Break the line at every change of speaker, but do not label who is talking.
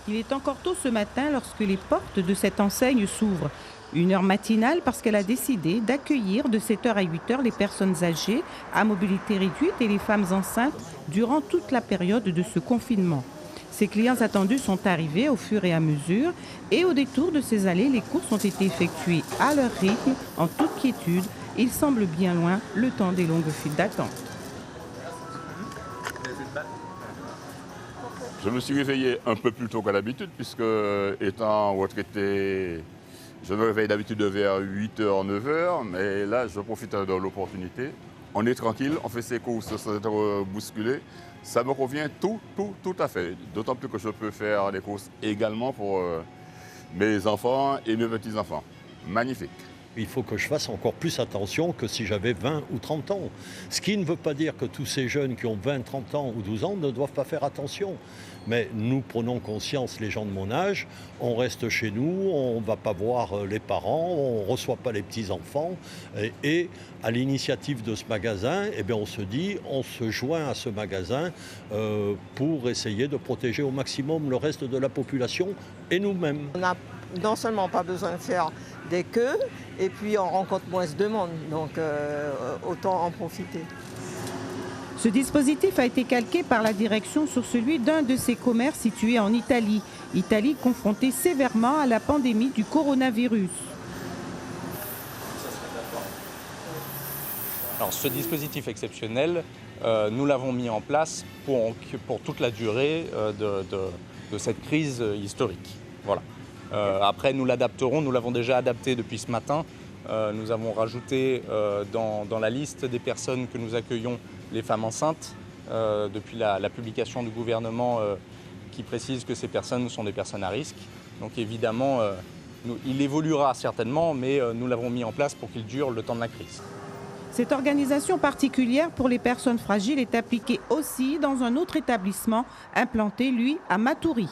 Il est encore tôt ce matin lorsque les portes de cette enseigne s'ouvrent. Une heure matinale parce qu'elle a décidé d'accueillir de 7 heures à 8 heures les personnes âgées à mobilité réduite et les femmes enceintes durant toute la période de ce confinement. Ces clients attendus sont arrivés au fur et à mesure et au détour de ces allées, les courses ont été effectuées à leur rythme, en toute quiétude. Il semble bien loin le temps des longues files d'attente.
Je me suis réveillé un peu plus tôt qu'à l'habitude puisque, étant retraité, je me réveille d'habitude vers 8h, 9h, mais là, je profite de l'opportunité. On est tranquille, on fait ses courses sans être bousculé. Ça me convient tout à fait. D'autant plus que je peux faire des courses également pour mes enfants et mes petits-enfants. Magnifique.
Il faut que je fasse encore plus attention que si j'avais 20 ou 30 ans. Ce qui ne veut pas dire que tous ces jeunes qui ont 20, 30 ans ou 12 ans ne doivent pas faire attention. Mais nous prenons conscience, les gens de mon âge, on reste chez nous, on ne va pas voir les parents, on ne reçoit pas les petits-enfants. Et à l'initiative de ce magasin, eh bien, on se dit, on se joint à ce magasin pour essayer de protéger au maximum le reste de la population et nous-mêmes.
On n'a non seulement pas besoin de faire des queues, et puis on rencontre moins de monde, donc autant en profiter.
Ce dispositif a été calqué par la direction sur celui d'un de ces commerces situés en Italie. Italie confrontée sévèrement à la pandémie du coronavirus.
Alors, ce dispositif exceptionnel, nous l'avons mis en place pour toute la durée de cette crise historique. Voilà. Après, nous l'adapterons, nous l'avons déjà adapté depuis ce matin. Nous avons rajouté dans la liste des personnes que nous accueillons les femmes enceintes, depuis la publication du gouvernement qui précise que ces personnes sont des personnes à risque. Donc évidemment, il évoluera certainement, mais nous l'avons mis en place pour qu'il dure le temps de la crise.
Cette organisation particulière pour les personnes fragiles est appliquée aussi dans un autre établissement implanté, lui, à Matoury.